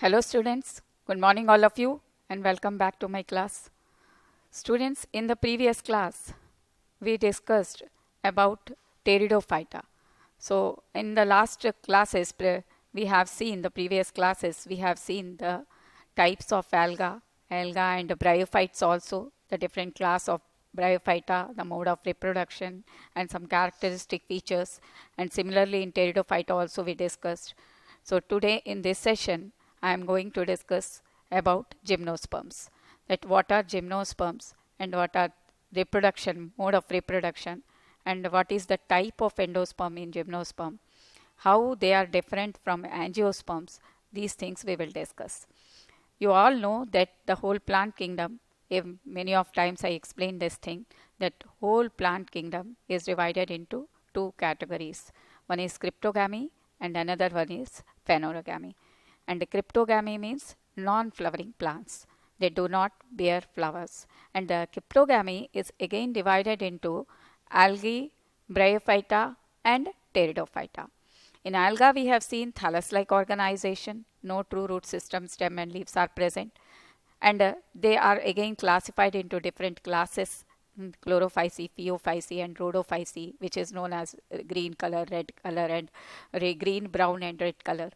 Hello students, good morning all of you and welcome back to my class. Students, in the previous class, we discussed about Pteridophyta. So in the last classes, we have seen the previous classes, we have seen the types of alga and bryophytes also, the different class of Bryophyta, the mode of reproduction and some characteristic features, and similarly in Pteridophyta also we discussed. So today in this session, I am going to discuss about gymnosperms, that what are gymnosperms and what are mode of reproduction, and what is the type of endosperm in gymnosperm, how they are different from angiosperms. These things we will discuss. You all know that the whole plant kingdom, if many of times I explain this thing, that whole plant kingdom is divided into two categories. One is cryptogamy and another one is phanerogamy. And cryptogamy means non-flowering plants. They do not bear flowers. And the cryptogamy is again divided into algae, bryophyta and pteridophyta. In alga we have seen thallus-like organization, no true root system, stem and leaves are present. And they are again classified into different classes, chlorophyceae, phaeophyceae and rhodophyceae, which is known as green color, red color and green, brown and red color.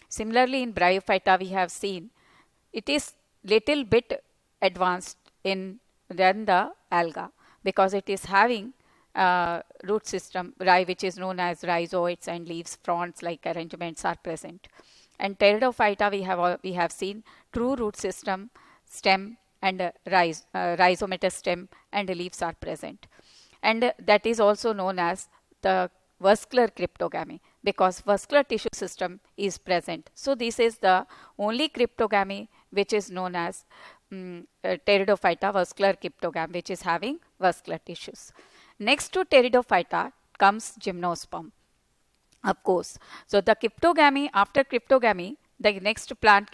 Similarly, in bryophyta we have seen it is little bit advanced than the alga, because it is having root system which is known as rhizoids, and leaves, fronds like arrangements are present. And pteridophyta we have seen true root system, stem and rhizomatous stem and leaves are present. And that is also known as the vascular cryptogamy, because vascular tissue system is present. So this is the only cryptogamy which is known as pteridophyta, vascular cryptogamy, which is having vascular tissues. Next to pteridophyta comes gymnosperm, of course. So the cryptogamy, after cryptogamy, the next plant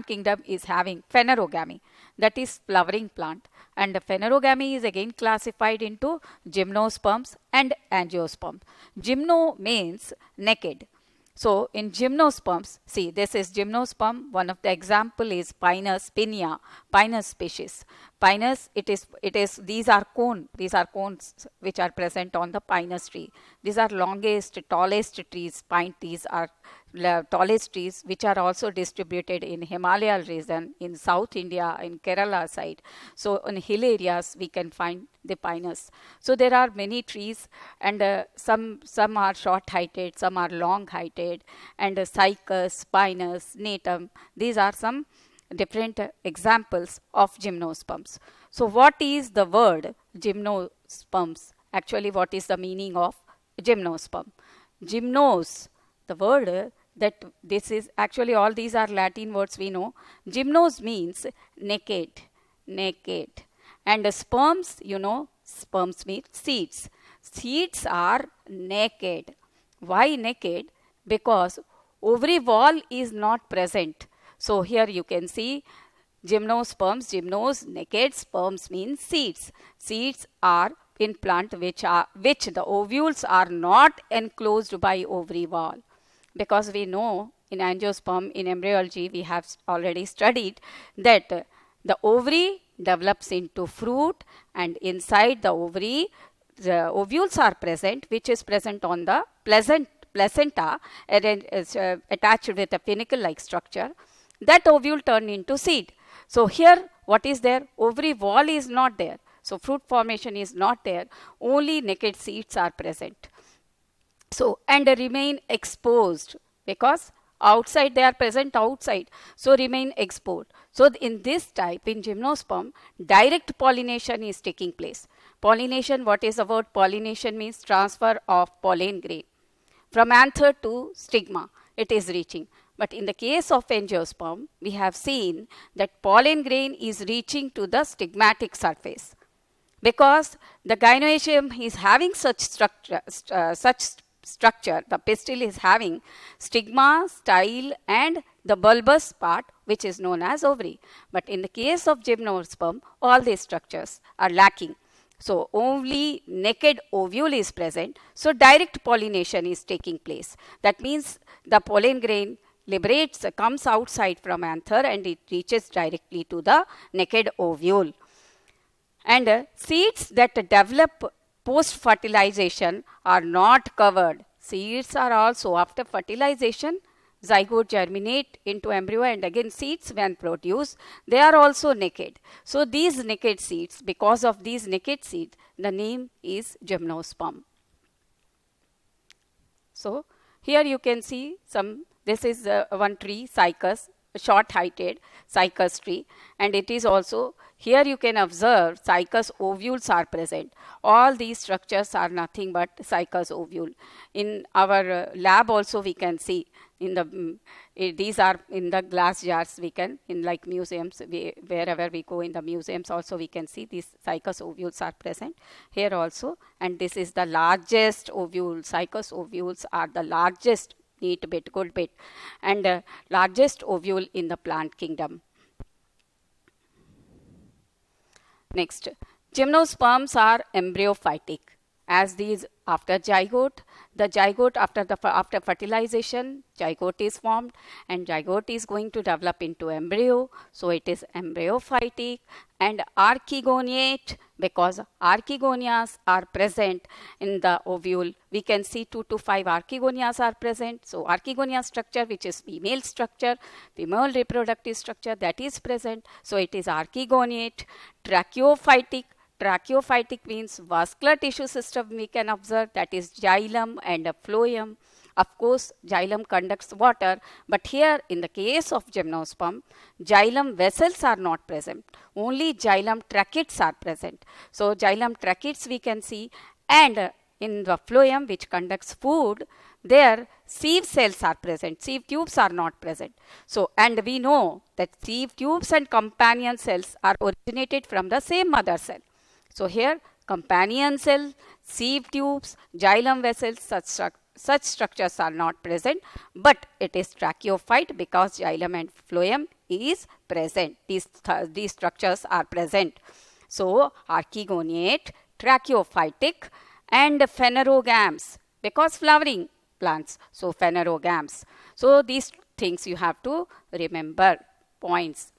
kingdom is having phanerogamy, that is flowering plant. And the phanerogamy is again classified into gymnosperms and angiosperms. Gymno means naked. So in gymnosperms, see, this is gymnosperm. One of the example is Pinus pinia, Pinus species. Pinus, these are cones which are present on the Pinus tree. These are longest, tallest trees. Pine trees are tallest trees, which are also distributed in Himalaya region, in South India, in Kerala side. So in hill areas we can find the Pinus. So there are many trees, and some are short heighted, some are long heighted, and Cycas, Pinus, Natum, these are some different examples of gymnosperms. So what is the word gymnosperms? Actually, what is the meaning of gymnosperm? Gymnos, the word that this is actually, all these are Latin words we know. Gymnos means naked. And sperms, sperms means seeds. Seeds are naked. Why naked? Because ovary wall is not present. So here you can see gymnosperms, gymnos, naked, sperms means seeds. Seeds are in plant which the ovules are not enclosed by ovary wall. Because we know in angiosperm, in embryology, we have already studied that the ovary develops into fruit, and inside the ovary, the ovules are present, which is present on the placenta, and is attached with a funicle-like structure. That ovule turned into seed. So here, what is there? Ovary wall is not there. So fruit formation is not there. Only naked seeds are present. So, and remain exposed, because outside they are present outside, so remain exposed. So in this type, in gymnosperm, direct pollination is taking place. Pollination, what is the word pollination? Means transfer of pollen grain from anther to stigma, it is reaching. But in the case of angiosperm, we have seen that pollen grain is reaching to the stigmatic surface, because the gynoecium is having such structure, the pistil is having stigma, style and the bulbous part, which is known as ovary. But in the case of gymnosperm, all these structures are lacking. So only naked ovule is present. So direct pollination is taking place. That means the pollen grain comes outside from anther and it reaches directly to the naked ovule. And seeds that develop post-fertilization are not covered. Seeds are also, after fertilization, zygote germinate into embryo, and again seeds when produced, they are also naked. So these naked seeds, because of these naked seeds, the name is gymnosperm. So here you can see this is one tree, cycas, short-heighted cycas tree, and it is also, here you can observe cycas ovules are present. All these structures are nothing but cycas ovule. In our lab also we can see in the these are in the glass jars. We can, in like museums, wherever we go in the museums also we can see these cycas ovules are present here also. And this is the largest ovule. Cycas ovules are the largest, neat bit, good bit, and largest ovule in the plant kingdom. Next, gymnosperms are embryophytic, as these after zygote. The zygote after fertilization, zygote is formed, and zygote is going to develop into embryo. So it is embryophytic and archegoniate, because archegonias are present in the ovule. We can see 2 to 5 archegonias are present. So archegonia structure, which is female structure, female reproductive structure, that is present. So it is archegoniate. Tracheophytic. Tracheophytic means vascular tissue system we can observe, that is xylem and phloem. Of course, xylem conducts water, but here in the case of gymnosperm, xylem vessels are not present. Only xylem tracheids are present. So xylem tracheids we can see, and in the phloem, which conducts food, there sieve cells are present. Sieve tubes are not present. So, and we know that sieve tubes and companion cells are originated from the same mother cell. So here companion cell, sieve tubes, xylem vessels, such structures are not present, but it is tracheophyte because xylem and phloem is present. These structures are present. So archegoniate, tracheophytic, and phanerogams, because flowering plants. So phanerogams. So these things you have to remember, points.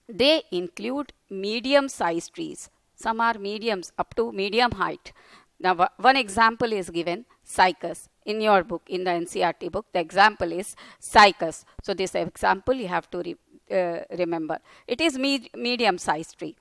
They include medium-sized trees. Some are mediums up to medium height. Now one example is given, cycas. In your book, in the NCERT book, the example is cycas. So this example you have to remember. It is medium-sized tree.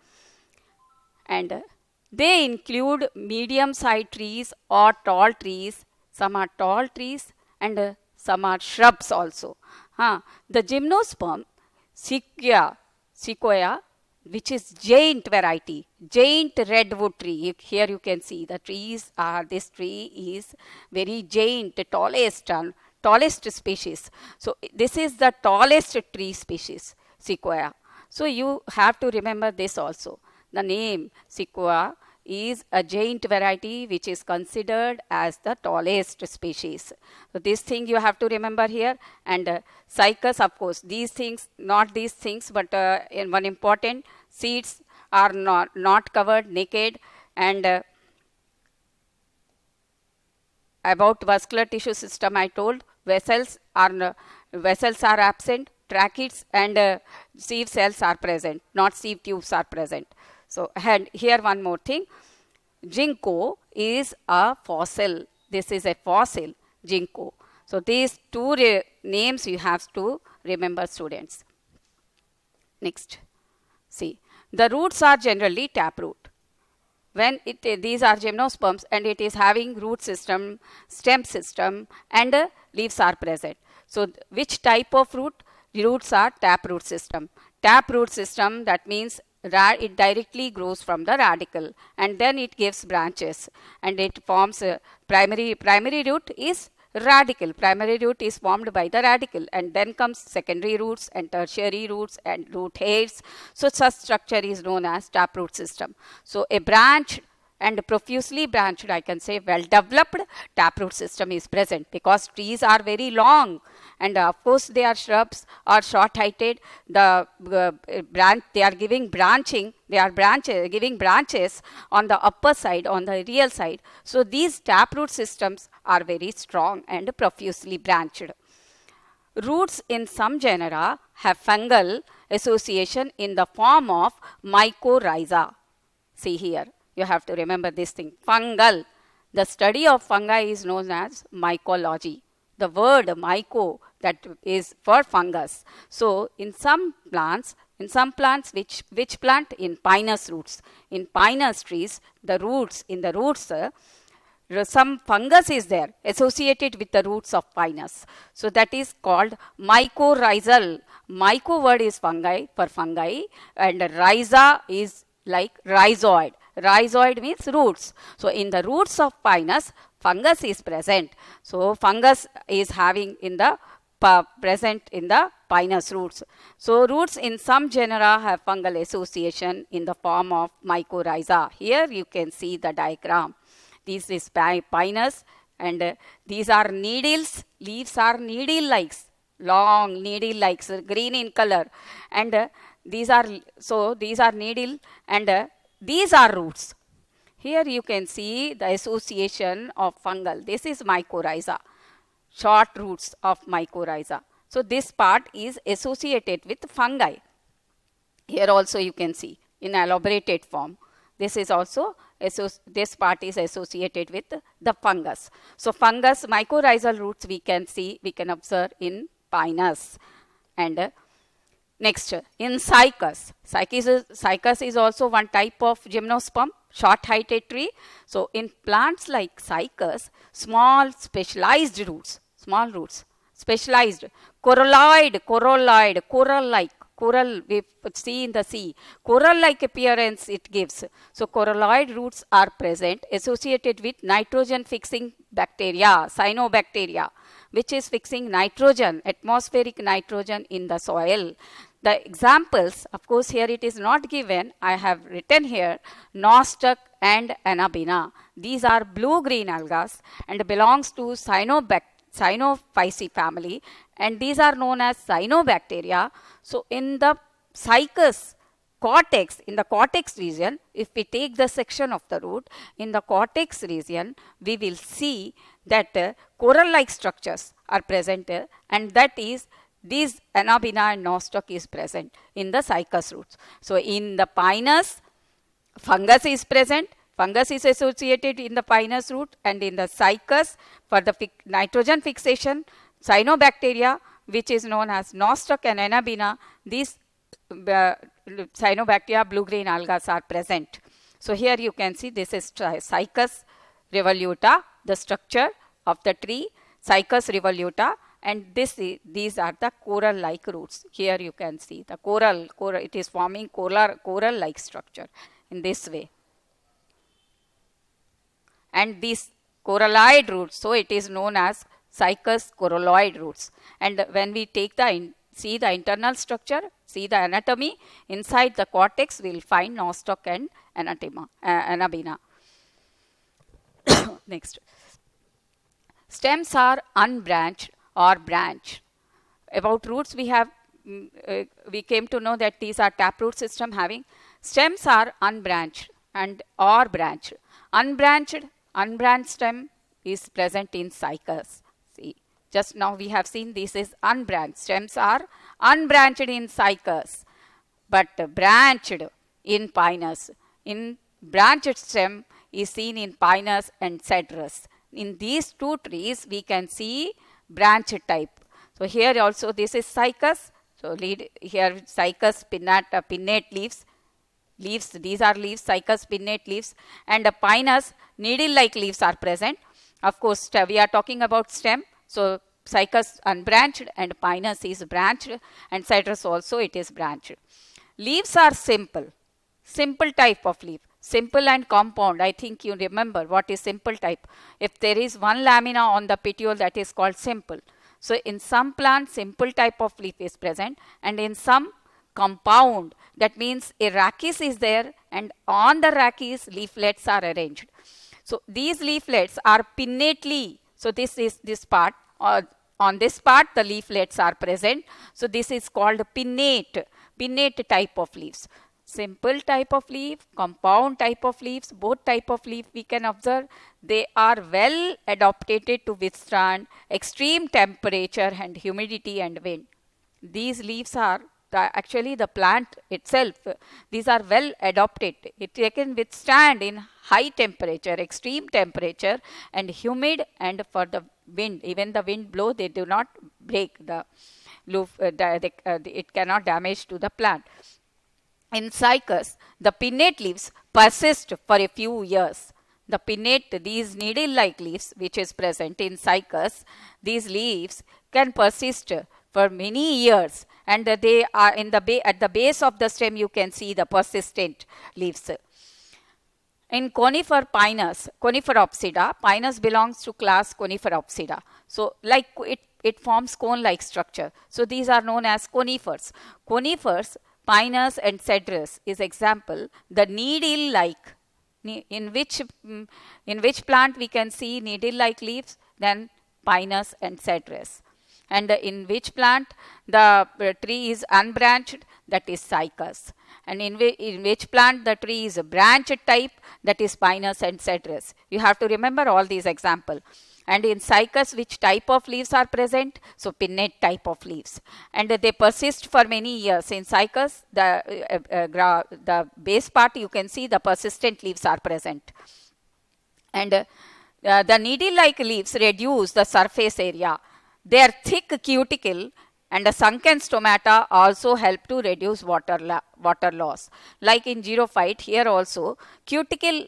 And they include medium-sized trees or tall trees. Some are tall trees and some are shrubs also. The gymnosperm, sequoia, which is giant variety, giant redwood tree. Here you can see the trees are, this tree is very giant, tallest species. So this is the tallest tree species, sequoia. So you have to remember this also. The name sequoia is a giant variety which is considered as the tallest species. So this thing you have to remember here. And cycas, of course, these things, not these things, but in one important, seeds are not covered, naked. And about vascular tissue system I told, vessels are absent, tracheids and sieve cells are present, not sieve tubes are present. So, and here one more thing, ginkgo is a fossil. This is a fossil, ginkgo. So these two names you have to remember, students. Next, see, the roots are generally taproot. When these are gymnosperms and it is having root system, stem system, and leaves are present. So which type of root? Roots are taproot system. Taproot system, that means it directly grows from the radicle and then it gives branches and it forms primary root is radicle. Primary root is formed by the radicle and then comes secondary roots and tertiary roots and root hairs. So such structure is known as taproot system. So a branched and profusely branched, I can say well developed taproot system is present because trees are very long and of course they are shrubs or short heighted. The they are giving branching, giving branches on the upper side, on the real side. So these taproot systems are very strong and profusely branched. Roots in some genera have fungal association in the form of mycorrhiza. See here, you have to remember this thing. Fungal. The study of fungi is known as mycology. The word myco, that is for fungus. So in some plants which plant in pinus roots. In pinus trees, the roots, in the roots, some fungus is there associated with the roots of pinus. So that is called mycorrhizal. Myco word is fungi, for fungi, and rhiza is like rhizoid. Rhizoid means roots. So in the roots of pinus, fungus is present. So fungus is having in the present in the pinus roots. So roots in some genera have fungal association in the form of mycorrhiza. Here you can see the diagram. This is pinus, and these are needles. Leaves are needle-like, long needle-like, green in color, and these are needle, and these are roots. Here you can see the association of fungal. This is mycorrhiza, short roots of mycorrhiza. So this part is associated with fungi. Here also you can see in elaborated form. This is also this part is associated with the fungus. So fungus, mycorrhizal roots we can observe in pinus. And next, in cycas. Cycas is also one type of gymnosperm, short-heighted tree. So in plants like cycas, small specialized roots, specialized, coralloid, coral-like, coral we see in the sea, coral-like appearance it gives. So coralloid roots are present associated with nitrogen-fixing bacteria, cyanobacteria, which is fixing nitrogen, atmospheric nitrogen in the soil. The examples, of course, here it is not given. I have written here nostoc and Anabaena. These are blue-green algae and belongs to Cyanophyceae family, and these are known as cyanobacteria. So in the cycas cortex, in the cortex region, if we take the section of the root, in the cortex region, we will see that coral-like structures are present, and that is these Anabaena and nostoc is present in the cycas roots. So in the pinus, fungus is present. Fungus is associated in the pinus root, and in the cycas for the nitrogen fixation, cyanobacteria, which is known as nostoc and Anabaena, these cyanobacteria, blue-green algae are present. So here you can see this is Cycas revoluta, the structure of the tree, Cycas revoluta, and these are the coral-like roots. Here you can see the coral, it is forming coral-like structure in this way. And these coralloid roots, so it is known as Cycas coralloid roots. And when we take see the internal structure, see the anatomy, inside the cortex we will find nostoc and Anabaena. Next. Stems are unbranched or branched. About roots we came to know that these are taproot system having. Stems are unbranched and or branched. Unbranched stem is present in cycas. See, just now we have seen this is unbranched. Stems are unbranched in cycas, but branched in pinus. In branched stem is seen in pinus and cedrus. In these two trees we can see branch type. So here also this is cycas. So here cycas pinnate leaves. These are leaves, cycas pinnate leaves, and the pinus needle-like leaves are present. Of course, we are talking about stem. So cycas unbranched and pinus is branched, and cedrus also it is branched. Leaves are simple type of leaf. Simple and compound. I think you remember what is simple type. If there is one lamina on the petiole, that is called simple. So in some plants, simple type of leaf is present, and in some compound, that means a rachis is there, and on the rachis leaflets are arranged. So these leaflets are pinnately. So this is this part. On this part the leaflets are present. So this is called pinnate type of leaves. simple type of leaf, compound type of leaves, both type of leaf we can observe. They are well adapted to withstand extreme temperature and humidity and wind. These leaves are actually the plant itself. These are well adapted. They can withstand in high temperature, extreme temperature and humid, and for the wind, even the wind blow, they do not break the leaf, it cannot damage to the plant. In cycas, the pinnate leaves persist for a few years. The pinnate, these needle-like leaves which is present in cycas, these leaves can persist for many years, and they are in the at the base of the stem you can see the persistent leaves. In conifer Pinus, Coniferopsida, Pinus belongs to class Coniferopsida. So like it forms cone-like structure. So these are known as conifers. Conifers, Pinus and Cedrus is example, the needle-like, in which plant we can see needle-like leaves, then Pinus and Cedrus. And in which plant the tree is unbranched, that is cycas. And in which plant the tree is a branched type, that is Pinus and Cedrus. You have to remember all these examples. And in cycas, which type of leaves are present? So pinnate type of leaves. And they persist for many years. In cycas, the base part you can see the persistent leaves are present. And the needle-like leaves reduce the surface area. Their thick cuticle and a sunken stomata also help to reduce water loss. Like in xerophyte, here also cuticle,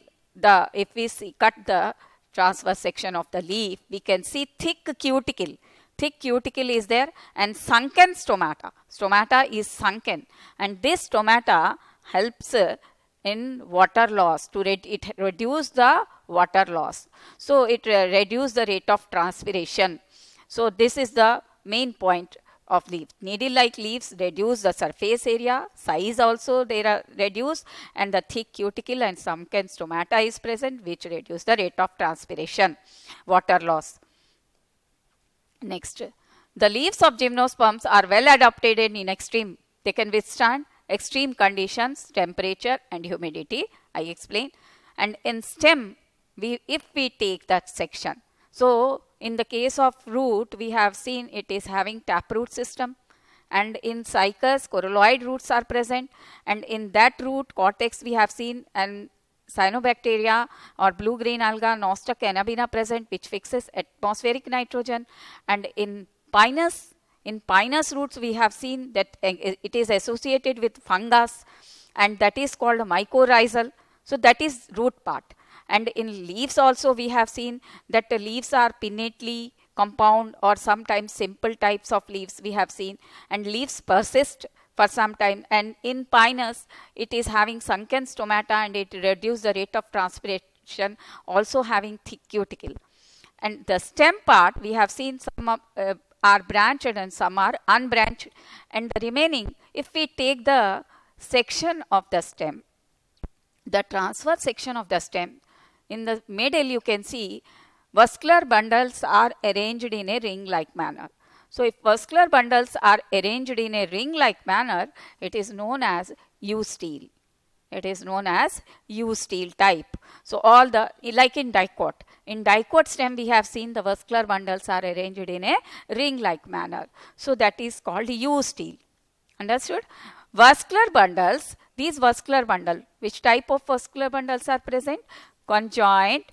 if we cut the transverse section of the leaf, we can see thick cuticle. Thick cuticle is there, and sunken stomata. Stomata is sunken, and this stomata helps in water loss. It reduce the water loss. So it reduce the rate of transpiration. So this is the main point of leaf. Needle-like leaves reduce the surface area, size also they are reduced, and the thick cuticle and sunken stomata is present, which reduce the rate of transpiration, water loss. Next, the leaves of gymnosperms are well adapted in extreme. They can withstand extreme conditions, temperature and humidity, I explained. And in stem, if we take that section, so in the case of root, we have seen it is having taproot system, and in cycas, coralloid roots are present, and in that root cortex we have seen an cyanobacteria or blue-green alga, Nostoc cannabina present, which fixes atmospheric nitrogen. And in Pinus roots we have seen that it is associated with fungus, and that is called mycorrhizal. So that is root part. And in leaves also we have seen that the leaves are pinnately compound or sometimes simple types of leaves we have seen, and leaves persist for some time. And in Pinus it is having sunken stomata, and it reduces the rate of transpiration, also having thick cuticle. And the stem part we have seen some are branched and some are unbranched, and the remaining, if we take the section of the stem, the transverse section of the stem, in the middle you can see vascular bundles are arranged in a ring-like manner. So if vascular bundles are arranged in a ring-like manner, it is known as eustele. It is known as eustele type. So all the, like in dicot. In dicot stem we have seen the vascular bundles are arranged in a ring-like manner. So that is called eustele. Understood? Vascular bundles, these vascular bundle, which type of vascular bundles are present? Conjoint,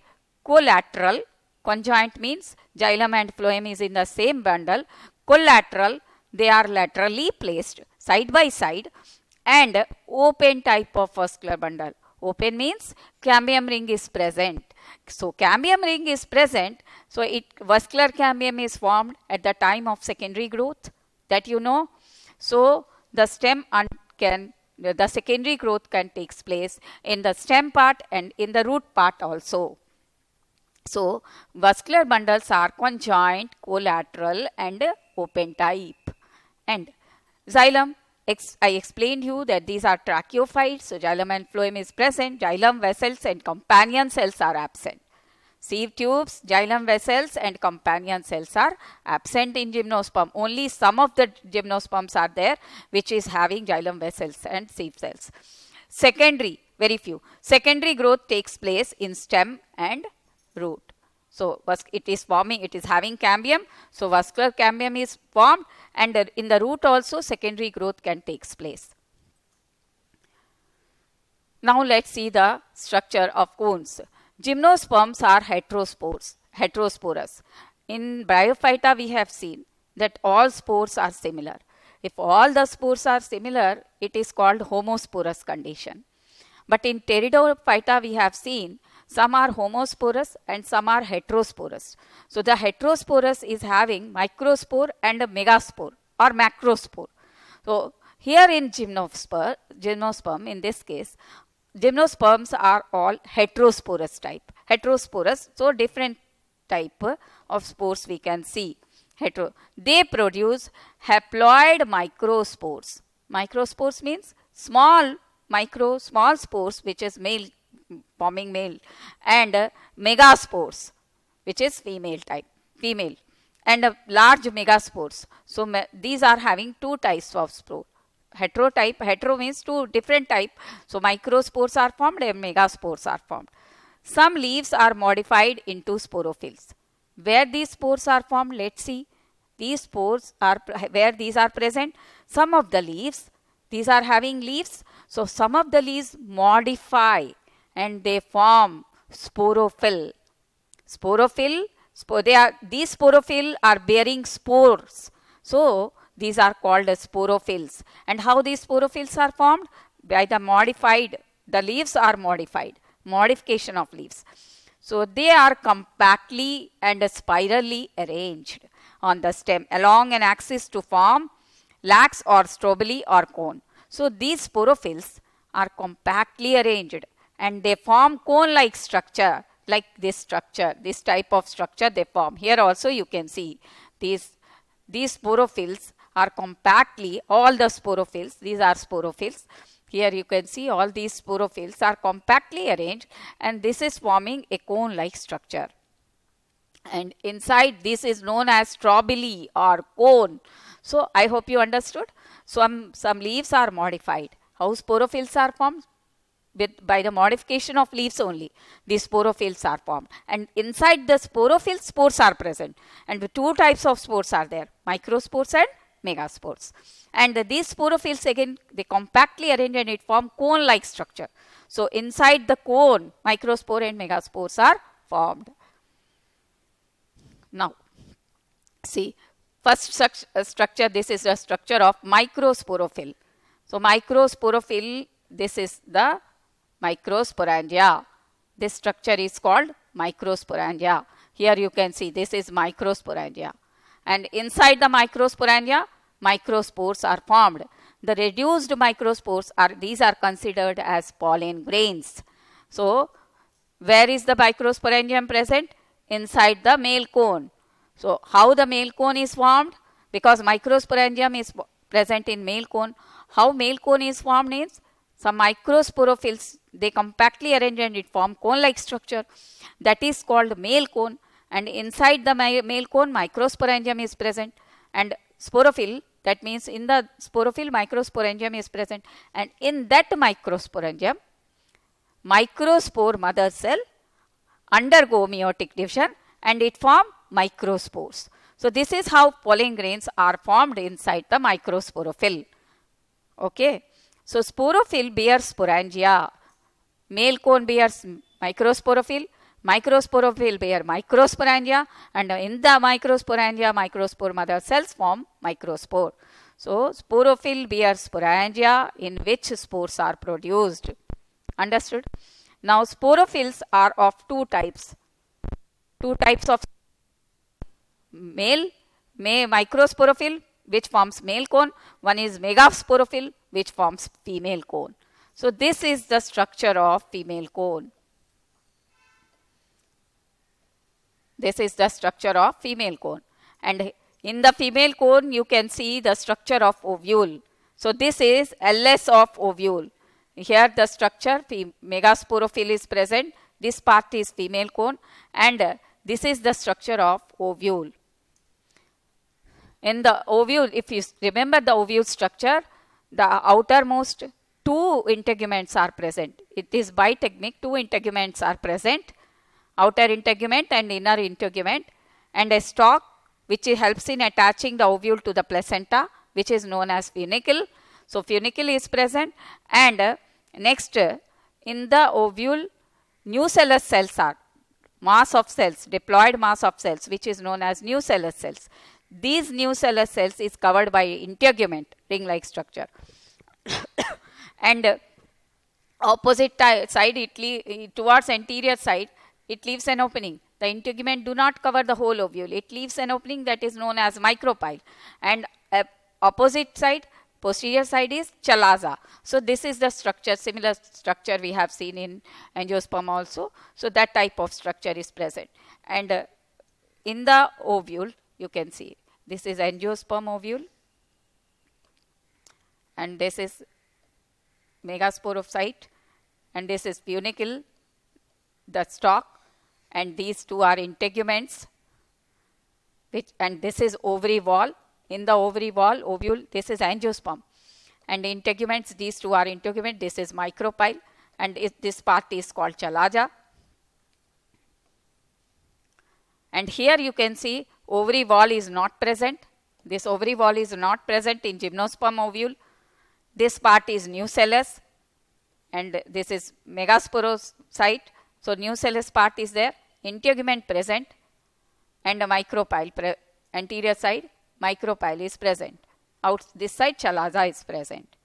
collateral. Conjoint means xylem and phloem is in the same bundle. Collateral, they are laterally placed side by side. And open type of vascular bundle. Open means cambium ring is present. So cambium ring is present. So vascular cambium is formed at the time of secondary growth, that you know. So the stem the secondary growth can take place in the stem part and in the root part also. So vascular bundles are conjoint, collateral and open type. And xylem, I explained you that these are tracheophytes. So xylem and phloem is present. Xylem vessels and companion cells are absent. Sieve tubes, xylem vessels and companion cells are absent in gymnosperm. Only some of the gymnosperms are there which is having xylem vessels and sieve cells. Secondary, very few. Secondary growth takes place in stem and root. So it is forming, it is having cambium. So vascular cambium is formed, and in the root also secondary growth can take place. Now let's see the structure of cones. Gymnosperms are heterosporous. In Bryophyta we have seen that all spores are similar. If all the spores are similar, it is called homosporous condition. But in Pteridophyta we have seen some are homosporous and some are heterosporous. So the heterosporous is having microspore and a megaspore or macrospore. So here in gymnosperm, in this case, gymnosperms are all heterosporous type. Heterosporous, so different type of spores we can see. They produce haploid microspores. Microspores means small spores which is male, forming male, and megaspores which is female, and large megaspores. So these are having two types of spore. Hetero means two different type. So microspores are formed and megaspores are formed. Some leaves are modified into sporophylls. Where these spores are formed, let's see. These spores are where these are present. Some of the leaves, these are having leaves. So some of the leaves modify and they form sporophyll. These sporophyll are bearing spores. So these are called as sporophylls. And how these sporophylls are formed? By the leaves are modification of leaves. So they are compactly and spirally arranged on the stem along an axis to form lax or strobili or cone. So these sporophylls are compactly arranged and they form cone-like structure, like this type of structure they form. Here also you can see these sporophylls are compactly, all the sporophylls, these are sporophylls. Here you can see all these sporophylls are compactly arranged and this is forming a cone-like structure. And inside this is known as strobili or cone. So I hope you understood. Some leaves are modified. How sporophylls are formed? By the modification of leaves only, these sporophylls are formed. And inside the sporophylls, spores are present. And the two types of spores are there, microspores and megaspores. And these sporophylls again, they compactly arrange and it form cone-like structure. So inside the cone, microspore and megaspores are formed. Now, see, first structure, this is the structure of microsporophyll. So microsporophyll, this is the microsporangia. This structure is called microsporangia. Here you can see this is microsporangia. And inside the microsporangia, microspores are formed. The reduced microspores these are considered as pollen grains. So where is the microsporangium present? Inside the male cone. So how the male cone is formed? Because microsporangium is present in male cone. How male cone is formed is some microsporophylls, they compactly arrange and it form cone-like structure. That is called male cone. And inside the male cone, microsporangium is present. And sporophyll, that means in the sporophyll, microsporangium is present. And in that microsporangium, microspore mother cell undergo meiotic division and it form microspores. So this is how pollen grains are formed inside the microsporophyll. Okay. So sporophyll bears sporangia. Male cone bears microsporophyll. Microsporophyll bear microsporangia, and in the microsporangia, microspore mother cells form microspore. So sporophyll bears sporangia in which spores are produced. Understood? Now sporophylls are of two types. Two types of microsporophyll which forms male cone. One is megasporophyll which forms female cone. So this is the structure of female cone. This is the structure of female cone. And in the female cone, you can see the structure of ovule. So this is LS of ovule. Here the structure, megasporophyll is present. This part is female cone. And this is the structure of ovule. In the ovule, if you remember the ovule structure, the outermost two two integuments are present. It is bitechnic, two integuments are present, outer integument and inner integument, and a stalk which helps in attaching the ovule to the placenta, which is known as funicle. So, funicle is present, and next in the ovule nucellus cells are mass of cells, diploid mass of cells, which is known as nucellus cells. These nucellus cells is covered by integument, ring-like structure. And opposite side, towards anterior side, it leaves an opening. The integument do not cover the whole ovule. It leaves an opening that is known as micropyle. And opposite side, posterior side is chalaza. So, this is the structure, similar structure we have seen in angiosperm also. So, that type of structure is present. And in the ovule, you can see this is angiosperm ovule, and this is megasporophyte, and this is funicle, the stalk, and these two are integuments, and this is ovary wall. In the ovary wall, ovule, this is angiosperm, and integuments, these two are integument, this is micropyle, and this part is called chalaza. And here you can see ovary wall is not present. This ovary wall is not present in gymnosperm ovule. This part is nucellus, and this is megasporocyte. So, nucellus part is there, integument present, and a micropyle, anterior side micropyle is present. Out this side chalaza is present.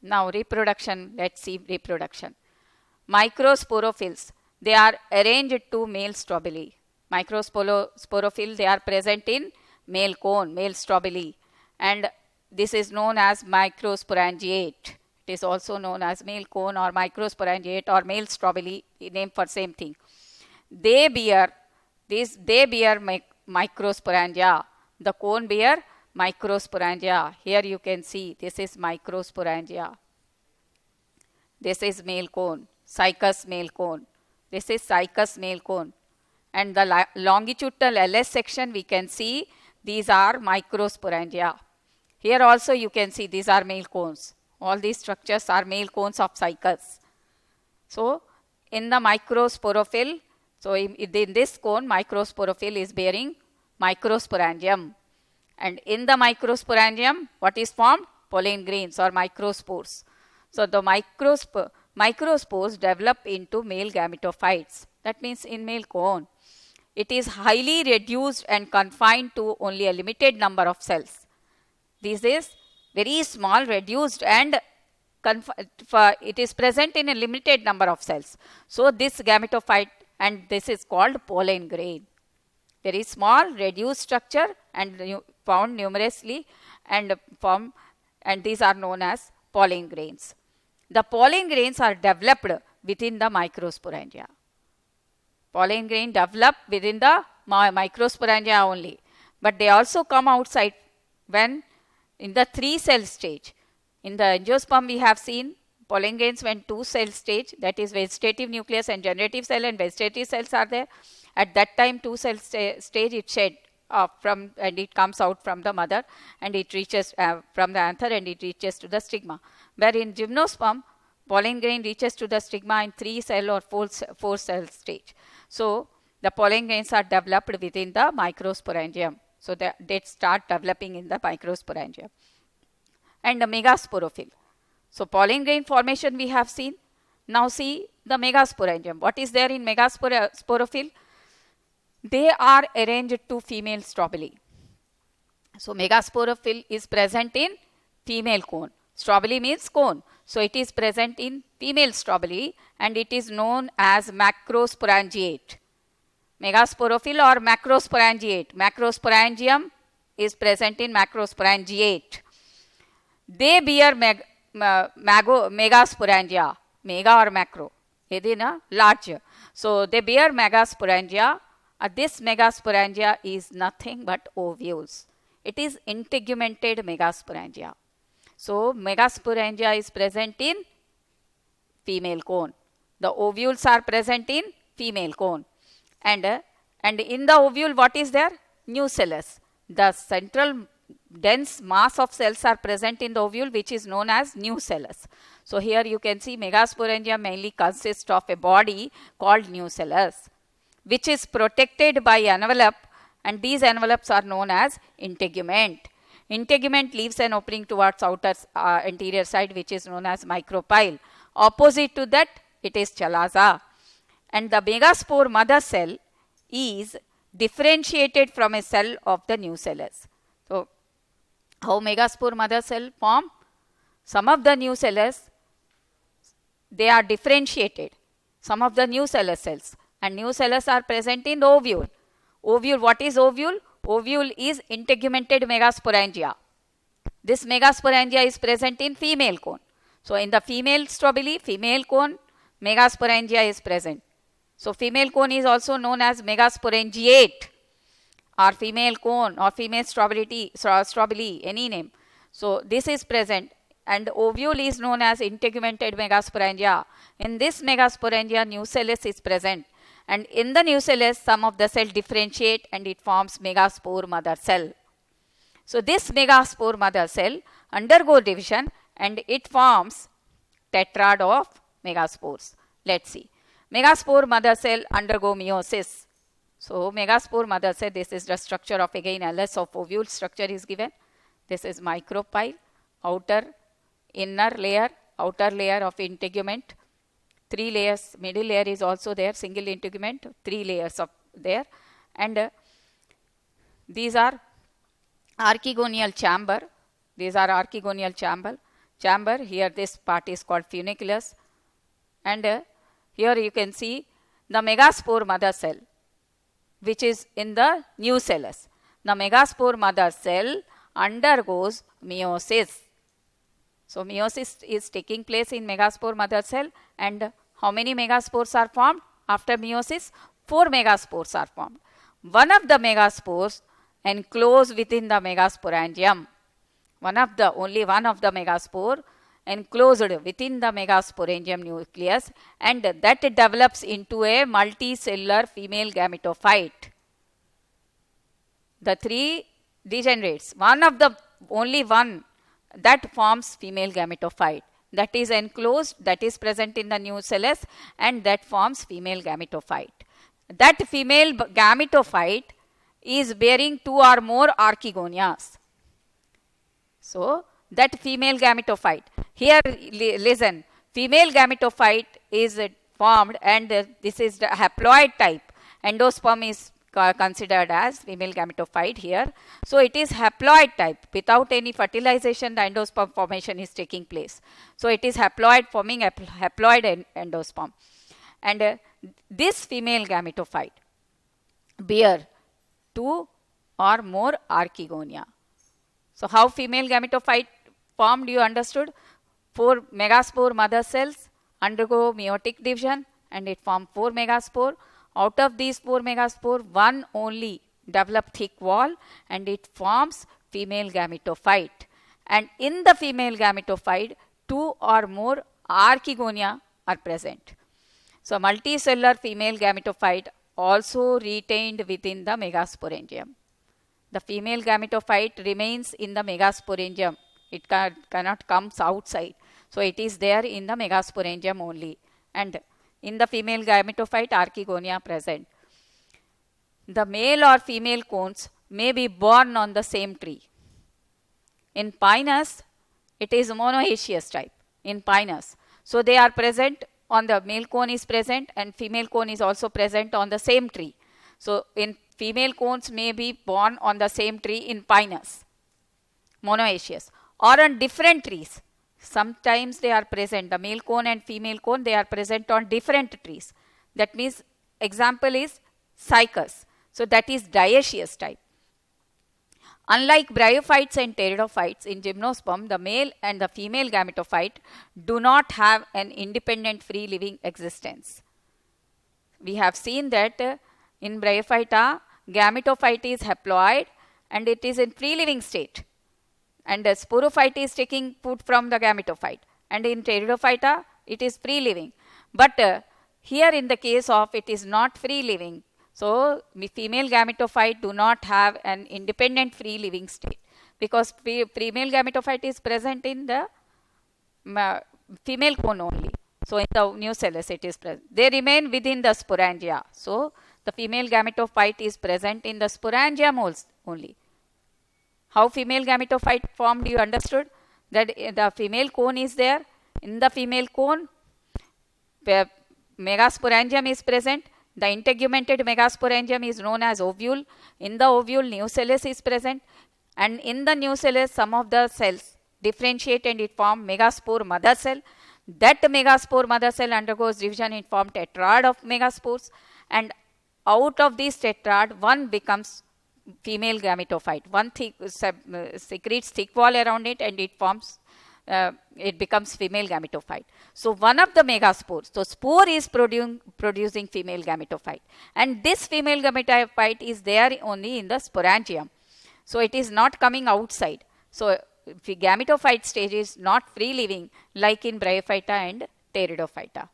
Now, reproduction, let's see reproduction. Microsporophylls, they are arranged to male strobili. Microsporophyll, they are present in male cone, male strobili, and this is known as microsporangiate. It is also known as male cone or microsporangiate or male strobili, name for same thing. They bear microsporangia. The cone bear microsporangia. Here you can see this is microsporangia. This is male cone, cycas male cone. This is cycas male cone. And the longitudinal LS section we can see these are microsporangia. Here also you can see these are male cones. All these structures are male cones of cycas. So, in the microsporophyll, so in this cone, microsporophyll is bearing microsporangium. And in the microsporangium, what is formed? Pollen grains or microspores. So, the microspores develop into male gametophytes. That means in male cone. It is highly reduced and confined to only a limited number of cells. This is very small, reduced, and it is present in a limited number of cells. So, this gametophyte, and this is called pollen grain. Very small, reduced structure and found numerously and these are known as pollen grains. The pollen grains are developed within the microsporangia. Pollen grain develop within the microsporangia only, but they also come outside when in the 3-cell stage. In the angiosperm we have seen pollen grains when 2-cell stage, that is vegetative nucleus and generative cell and vegetative cells are there. At that time 2-cell stage it shed from and it comes out from the mother and it reaches from the anther and it reaches to the stigma. Where in gymnosperm pollen grain reaches to the stigma in 3-cell or 4-cell stage. So, the pollen grains are developed within the microsporangium. So, they start developing in the microsporangium. And the megasporophyll. So, pollen grain formation we have seen. Now, see the megasporangium. What is there in megasporophyll? They are arranged to female strobili. So, megasporophyll is present in female cone. Strobili means cone. So, it is present in female strobili and it is known as macrosporangiate. Megasporophyll or macrosporangiate. Macrosporangium is present in macrosporangiate. They bear megasporangia. Mega or macro. Edina large. So, they bear megasporangia. This megasporangia is nothing but ovules. It is integumented megasporangia. So, megasporangia is present in female cone. The ovules are present in female cone. And in the ovule what is there? Nucellus. The central dense mass of cells are present in the ovule, which is known as nucellus. So here you can see megasporangia mainly consists of a body called nucellus, which is protected by envelope, and these envelopes are known as integument. Integument leaves an opening towards outer anterior side, which is known as micropyle. Opposite to that, it is chalaza. And the megaspore mother cell is differentiated from a cell of the nucellus. So, how megaspore mother cell form? Some of the nucellus, they are differentiated. Some of the nucellus cells, and nucellus are present in the ovule. Ovule, what is ovule? Ovule is integumented megasporangia. This megasporangia is present in female cone. So, in the female strobili, female cone, megasporangia is present. So, female cone is also known as megasporangiate, or female cone, or female strobili, any name. So, this is present, and ovule is known as integumented megasporangia. In this megasporangia, nucellus is present. And in the nucellus, some of the cell differentiate and it forms megaspore mother cell. So, this megaspore mother cell undergo division and it forms tetrad of megaspores. Let's see. Megaspore mother cell undergo meiosis. So, megaspore mother cell, this is the structure of again LS of ovule structure is given. This is micropyle, outer, inner layer, outer layer of integument. 3 layers, middle layer is also there, single integument, 3 layers of there, and these are archegonial chamber. These are archegonial chamber. Here this part is called funiculus, and here you can see the megaspore mother cell, which is in the nucellus. The megaspore mother cell undergoes meiosis. So, meiosis is taking place in megaspore mother cell, and how many megaspores are formed? After meiosis, 4 megaspores are formed. One of the megaspores enclosed within the megasporangium. Only one of the megaspore enclosed within the megasporangium nucleus, and that develops into a multicellular female gametophyte. The 3 degenerates. Only one that forms female gametophyte, that is enclosed, that is present in the nucellus, and that forms female gametophyte. That female gametophyte is bearing 2 or more archegonias. So, that female gametophyte, here listen, female gametophyte is formed, and this is the haploid type. Endosperm is considered as female gametophyte here. So, it is haploid type. Without any fertilization, the endosperm formation is taking place. So, it is haploid, forming haploid endosperm. And this female gametophyte bear 2 or more archegonia. So, how female gametophyte formed, you understood? 4 megaspore mother cells undergo meiotic division and it forms 4 megaspore. Out of these 4 megaspore, one only develop thick wall and it forms female gametophyte. And in the female gametophyte, 2 or more archegonia are present. So, multicellular female gametophyte also retained within the megasporangium. The female gametophyte remains in the megasporangium. It cannot come outside. So, it is there in the megasporangium only. And in the female gametophyte, archegonia present. The male or female cones may be born on the same tree. In Pinus, it is monoecious type. In Pinus, so they are present on the male cone is present and female cone is also present on the same tree. So, in female cones may be born on the same tree in Pinus, monoecious, or on different trees. Sometimes they are present, the male cone and female cone, they are present on different trees. That means, example is Cycas. So, that is dioecious type. Unlike bryophytes and pteridophytes, in gymnosperm, the male and the female gametophyte do not have an independent free living existence. We have seen that in Bryophyta, gametophyte is haploid and it is in free living state. And the sporophyte is taking food from the gametophyte. And in Pteridophyta, it is free living. But here in the case of it is not free living. So, female gametophyte do not have an independent free living state. because female gametophyte is present in the female cone only. So in the nucellus it is present. They remain within the sporangia. So the female gametophyte is present in the sporangia only. How female gametophyte formed, you understood? That the female cone is there. In the female cone, megasporangium is present. The integumented megasporangium is known as ovule. In the ovule, nucellus is present. And in the nucellus, some of the cells differentiate and it form megaspore mother cell. That megaspore mother cell undergoes division, it forms tetrad of megaspores. And out of this tetrad, one becomes female gametophyte. One secretes thick wall around it and it forms, it becomes female gametophyte. So one of the megaspores, so spore is producing female gametophyte. And this female gametophyte is there only in the sporangium. So it is not coming outside. So the gametophyte stage is not free living like in Bryophyta and Pteridophyta.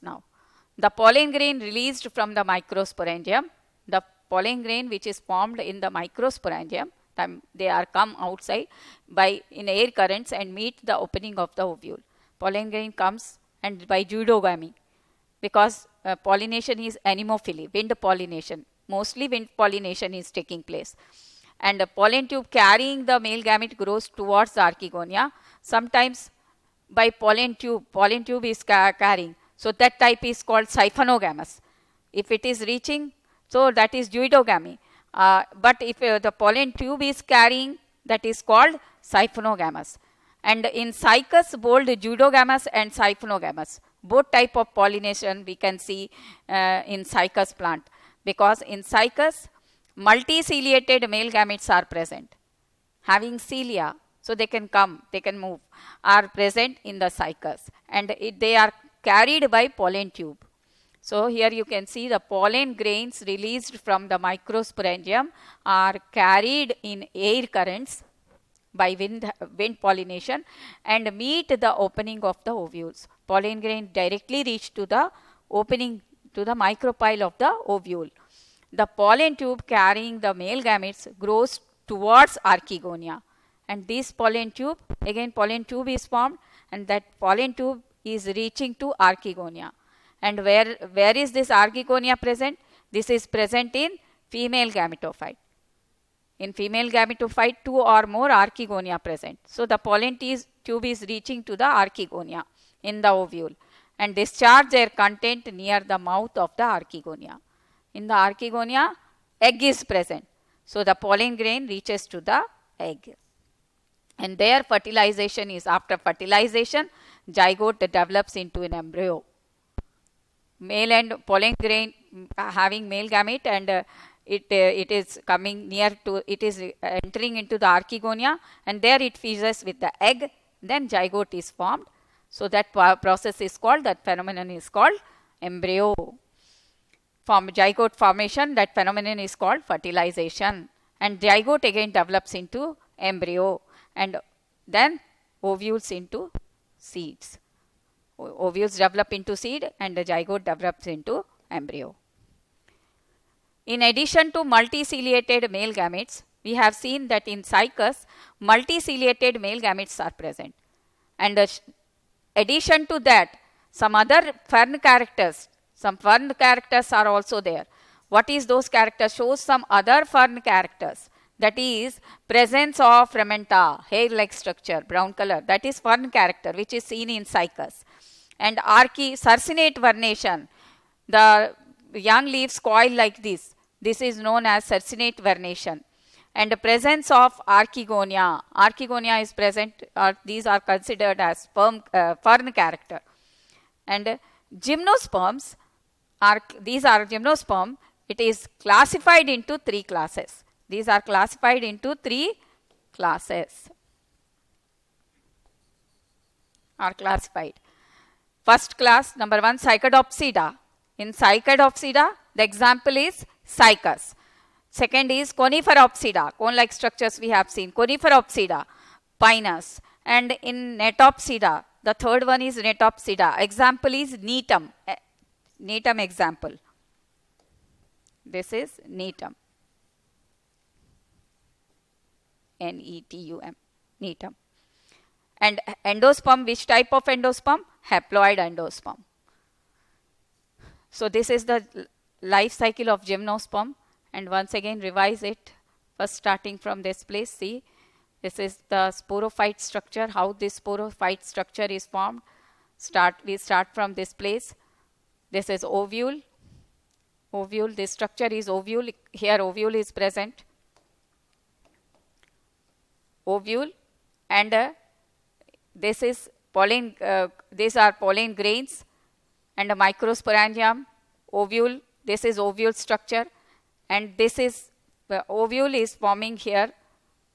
Now, the pollen grain released from the microsporangium, the pollen grain which is formed in the microsporangium, they are come outside by in air currents and meet the opening of the ovule. Pollen grain comes and by zooidogamy, because pollination is anemophily, wind pollination. Mostly wind pollination is taking place. And the pollen tube carrying the male gamete grows towards the archegonia. Sometimes by pollen tube is carrying. So that type is called siphonogamous. If it is reaching, so that is zooidogamy. But if the pollen tube is carrying, that is called siphonogamous. And in Cycas, both zooidogamous and siphonogamous, both type of pollination we can see in Cycas plant. Because in Cycas, multiciliated male gametes are present, having cilia, so they can come, they can move, are present in the Cycas, and they are carried by pollen tube. So here you can see the pollen grains released from the microsporangium are carried in air currents by wind pollination and meet the opening of the ovules. Pollen grain directly reach to the opening to the micropyle of the ovule. The pollen tube carrying the male gametes grows towards archegonia, and this pollen tube, again pollen tube is formed, and that pollen tube is reaching to archegonia. And where is this archegonia present? This is present in female gametophyte. In female gametophyte, 2 or more archegonia present. So the pollen tube is reaching to the archegonia in the ovule and discharge their content near the mouth of the archegonia. In the archegonia, egg is present. So the pollen grain reaches to the egg. And their fertilization is, after fertilization, zygote develops into an embryo. Male and pollen grain having male gamete, and it is coming near to, it is entering into the archegonia, and there it fuses with the egg, then zygote is formed. So that process is called, that phenomenon is called embryo. Zygote formation, that phenomenon is called fertilization. And zygote again develops into embryo, and then ovules into seeds. Ovules develop into seed and the zygote develops into embryo. In addition to multiciliated male gametes, we have seen that in Cycas, multiciliated male gametes are present. And addition to that, some other fern characters, some fern characters are also there. What is those characters? Shows some other fern characters. That is presence of ramenta, hair-like structure, brown color. That is fern character which is seen in Cycas. And cercinate vernation, the young leaves coil like this. This is known as cercinate vernation. And the presence of archegonia. Archegonia is present, these are considered as fern character. And gymnosperms these are gymnosperm. It is classified into 3 classes. These are classified into 3 classes. Are classified. First class, number 1, Cycadopsida. In Cycadopsida, the example is Cycas. Second is Coniferopsida, cone-like structures we have seen. Coniferopsida, Pinus. And in Netopsida, the third one is Netopsida. Example is Neetum. Neetum example. This is Neetum. Netum. Netum. And endosperm, which type of endosperm? Haploid endosperm. So this is the life cycle of gymnosperm, and once again revise it. First starting from this place, see, this is the sporophyte structure, how this sporophyte structure is formed. We start from this place. This is ovule. Ovule, this structure is ovule. Here ovule is present. Ovule, and this is pollen, these are pollen grains, and a microsporangium, ovule, this is ovule structure, and this is, ovule is forming here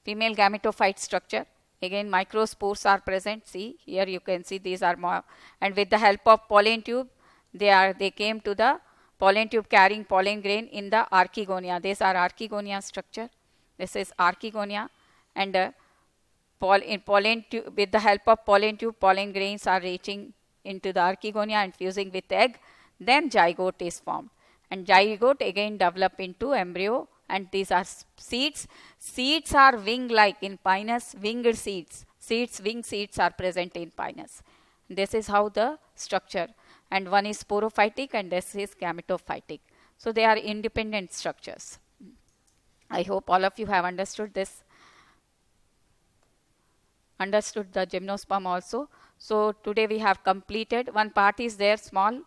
female gametophyte structure. Again microspores are present, see here you can see these are more, and with the help of pollen tube, they came to the pollen tube carrying pollen grain in the archegonia. These are archegonia structure. This is archegonia, and pollen tube, with the help of pollen tube, pollen grains are reaching into the archegonia and fusing with egg. Then zygote is formed, and zygote again develop into embryo, and these are seeds. Seeds are wing-like in Pinus, winged seeds. Wing seeds are present in Pinus. This is how the structure, and one is sporophytic and this is gametophytic. So they are independent structures. I hope all of you have understood this. Understood the gymnosperm also. So today we have completed one part is there, small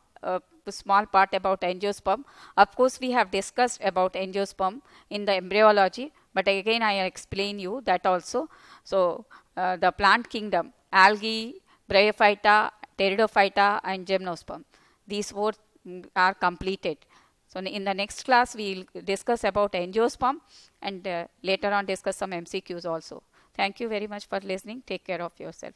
part about angiosperm. Of course we have discussed about angiosperm in the embryology, but again I explain you that also. So the plant kingdom, algae, bryophyta, pteridophyta and gymnosperm, these four are completed. So in the next class we will discuss about angiosperm, and later on discuss some MCQs also. Thank you very much for listening. Take care of yourself.